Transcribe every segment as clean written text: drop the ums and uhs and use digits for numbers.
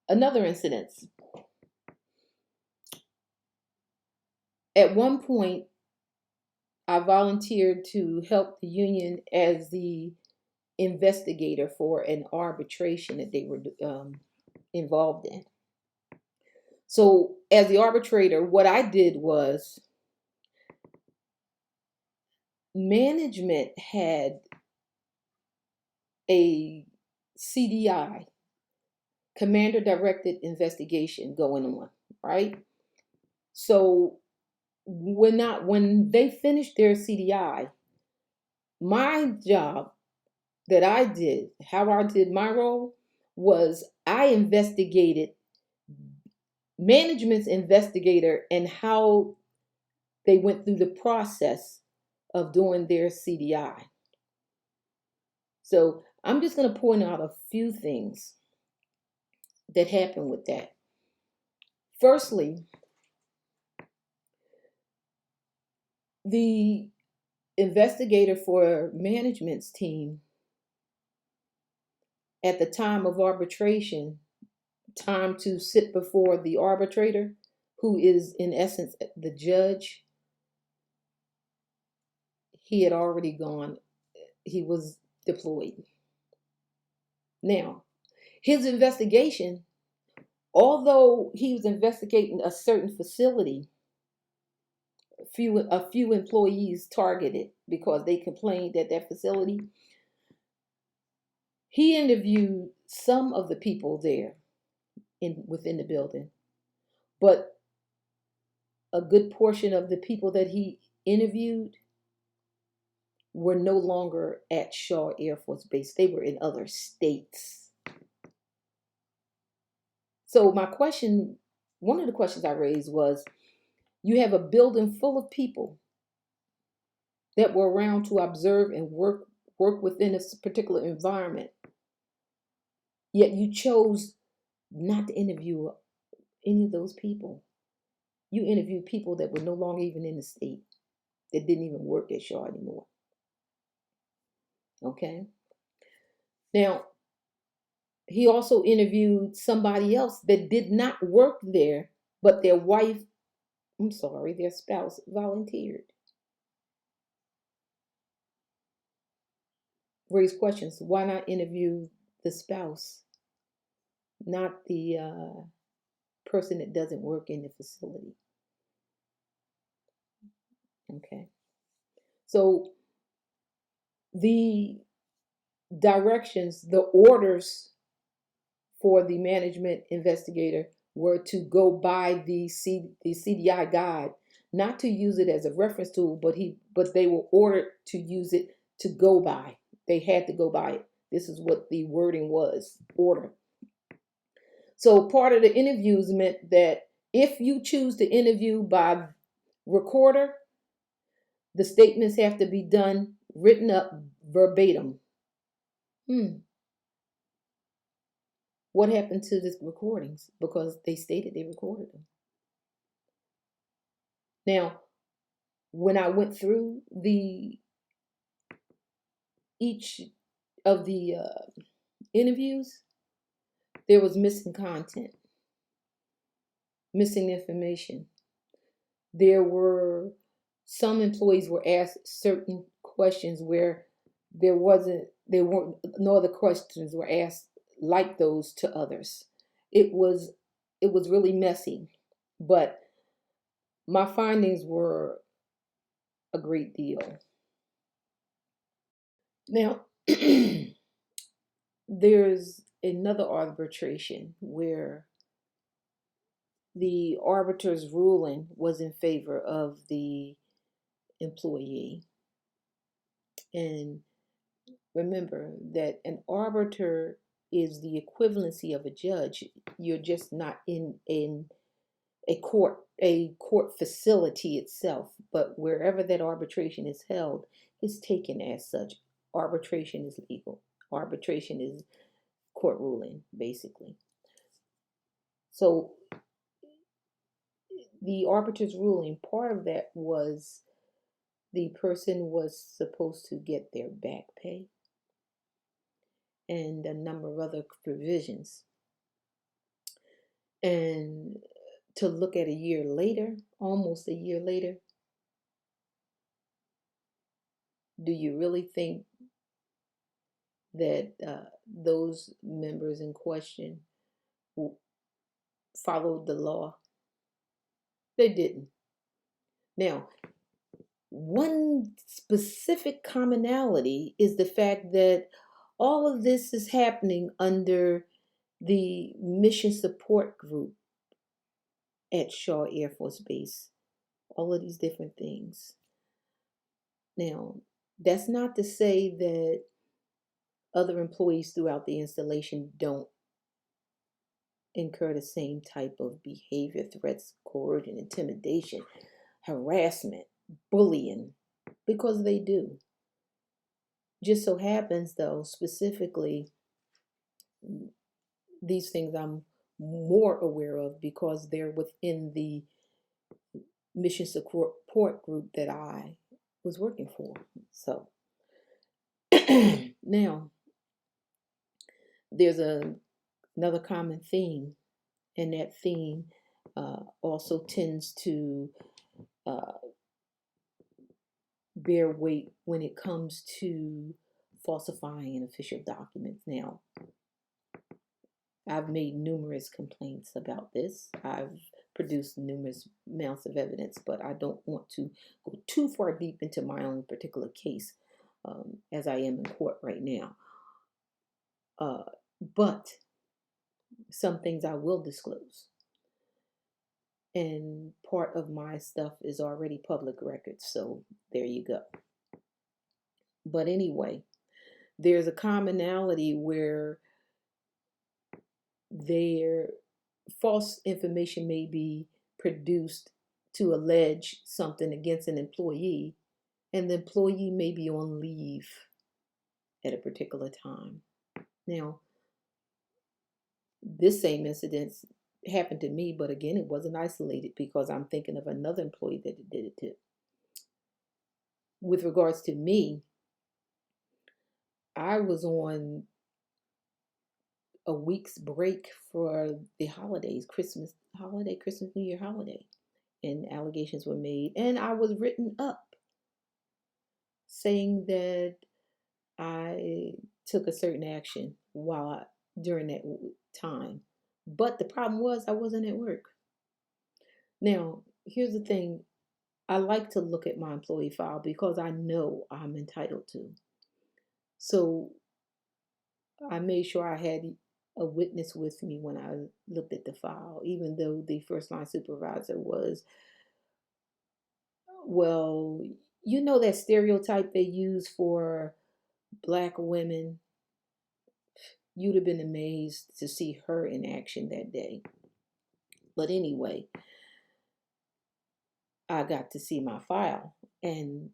Another incident. At one point, I volunteered to help the union as the investigator for an arbitration that they were involved in. So, as the arbitrator, what I did was management had a CDI, commander directed investigation, going on, right? So when they finished their CDI, my job that I did, how I did my role, was I investigated management's investigator and how they went through the process of doing their CDI. So I'm just going to point out a few things that happened with that. Firstly, the investigator for management's team at the time of arbitration, time to sit before the arbitrator, who is in essence the judge, he had already gone, he was deployed. Now, his investigation, although he was investigating a certain facility, a few employees targeted because they complained at that facility, he interviewed some of the people there within the building, but a good portion of the people that he interviewed were no longer at Shaw Air Force Base. They were in other states. So my question, one of the questions I raised was, you have a building full of people that were around to observe and work within a particular environment, yet you chose not to interview any of those people. You interviewed people that were no longer even in the state, that didn't even work at Shaw anymore. Okay. Now, he also interviewed somebody else that did not work there, but their spouse volunteered. Raise questions. Why not interview the spouse, not the person that doesn't work in the facility? Okay. So the directions, the orders for the management investigator were to go by the CDI guide, not to use it as a reference tool, but they were ordered to use it to go by. They had to go by it. This is what the wording was, order. So part of the interviews meant that if you choose to interview by recorder, the statements have to be done, written up verbatim. What happened to the recordings? Because they stated they recorded them. Now, when I went through each of the interviews, there was missing content, missing information. There were some employees were asked certain questions where there weren't no other questions were asked like those to others. It was really messy, but my findings were a great deal. Now, there's another arbitration where the arbiter's ruling was in favor of the employee. And remember that an arbiter is the equivalency of a judge. You're just not in a court facility itself, but wherever that arbitration is held, it's taken as such. Arbitration is legal. Arbitration is court ruling, basically. So the arbiter's ruling, part of that was the person was supposed to get their back pay. and a number of other provisions. And to look at a year later, almost a year later, do you really think that those members in question followed the law? They didn't. Now, one specific commonality is the fact that all of this is happening under the mission support group at Shaw Air Force Base. All of these different things. Now, that's not to say that other employees throughout the installation don't incur the same type of behavior, threats, coercion, intimidation, harassment, bullying, because they do. Just so happens, though, specifically, these things I'm more aware of because they're within the mission support group that I was working for. So now there's another common theme, and that theme also tends to bear weight when it comes to falsifying official documents. Now, I've made numerous complaints about this. I've produced numerous amounts of evidence, but I don't want to go too far deep into my own particular case as I am in court right now. But some things I will disclose. And part of my stuff is already public record, so there you go. But anyway, there's a commonality where their false information may be produced to allege something against an employee, and the employee may be on leave at a particular time. Now, this same incident happened to me, but again, it wasn't isolated because I'm thinking of another employee that did it too. With regards to me, I was on a week's break for the holidays, Christmas holiday, Christmas, New Year holiday, and allegations were made, and I was written up saying that I took a certain action during that time. But the problem was I wasn't at work. Now, here's the thing. I like to look at my employee file because I know I'm entitled to. So I made sure I had a witness with me when I looked at the file, even though the first line supervisor was, well, you know that stereotype they use for Black women? You'd have been amazed to see her in action that day. But anyway, I got to see my file, and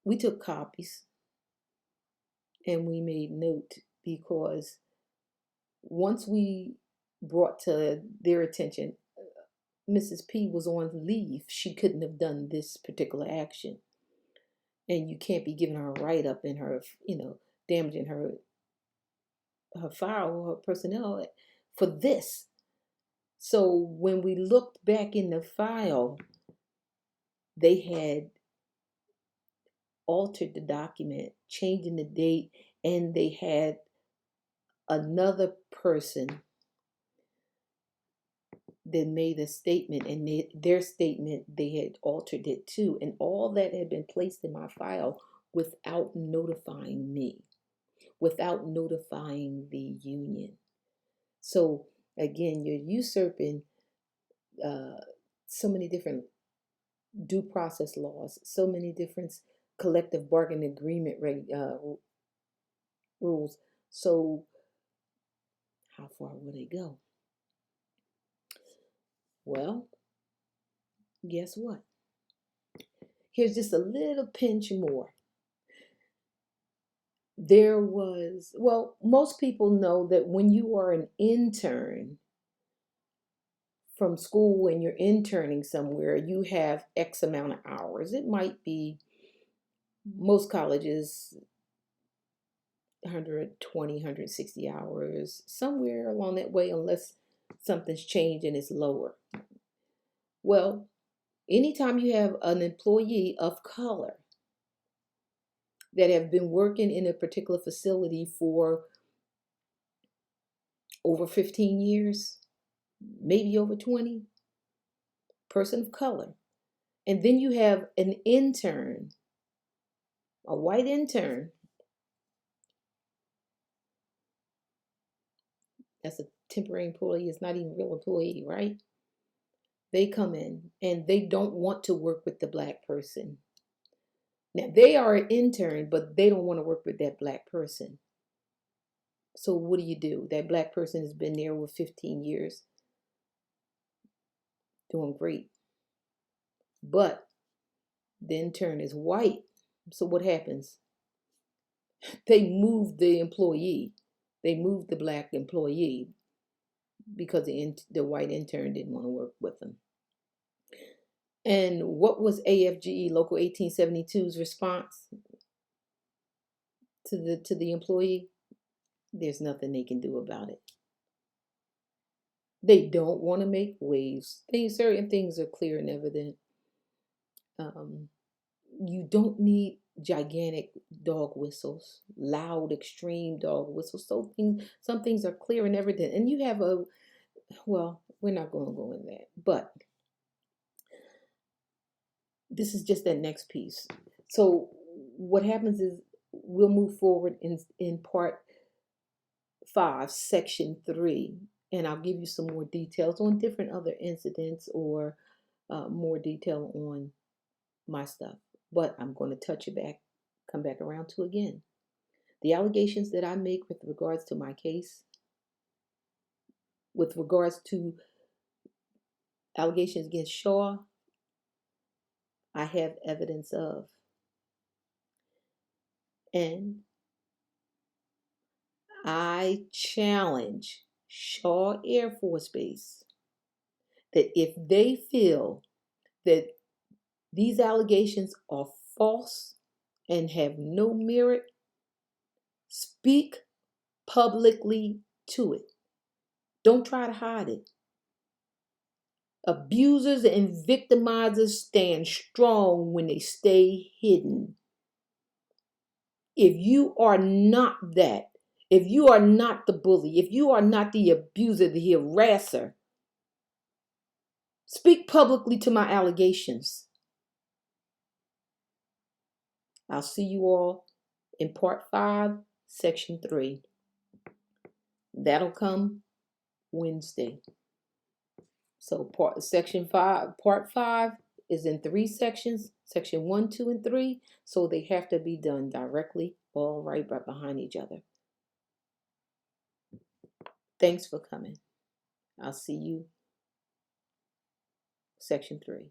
we took copies and we made note, because once we brought to their attention, Mrs. P was on leave. She couldn't have done this particular action. And you can't be giving her a write-up in her, damaging her file or her personnel for this. So when we looked back in the file, they had altered the document, changing the date, and they had another person that made a statement, and their statement, they had altered it too. And all that had been placed in my file without notifying me, without notifying the union. So again, you're usurping so many different due process laws, so many different collective bargaining agreement rules. So how far will they go? Well, guess what? Here's just a little pinch more. Most people know that when you are an intern from school and you're interning somewhere, you have X amount of hours. It might be, most colleges 120, 160 hours, somewhere along that way, unless something's changed and it's lower. Well, anytime you have an employee of color that have been working in a particular facility for over 15 years, maybe over 20, person of color, and then you have an intern, a white intern, that's a temporary employee, it's not even a real employee, right? They come in and they don't want to work with the black person. Now, they are an intern, but they don't want to work with that black person. So what do? That black person has been there with 15 years, doing great. But the intern is white. So what happens? They move the employee. They move the black employee because the white intern didn't want to work with them. And what was AFGE Local 1872's response to the employee? There's nothing they can do about it. They don't want to make waves. Certain things are clear and evident. You don't need gigantic dog whistles, loud, extreme dog whistles. Some things are clear and evident. And you have well, we're not going to go in that, but this is just that next piece. So what happens is we'll move forward in part 5, section 3, and I'll give you some more details on different other incidents or more detail on my stuff. But I'm going to come back around to again. The allegations that I make with regards to my case, with regards to allegations against Shaw, I have evidence of. And I challenge Shaw Air Force Base that if they feel that these allegations are false and have no merit, speak publicly to it. Don't try to hide it. Abusers and victimizers stand strong when they stay hidden. If you are not that, if you are not the bully, if you are not the abuser, the harasser, speak publicly to my allegations. I'll see you all in part 5, section 3. That'll come Wednesday. So section 5, part 5 is in 3 sections, section 1, 2, and 3. So they have to be done directly, all right behind each other. Thanks for coming. I'll see you section 3.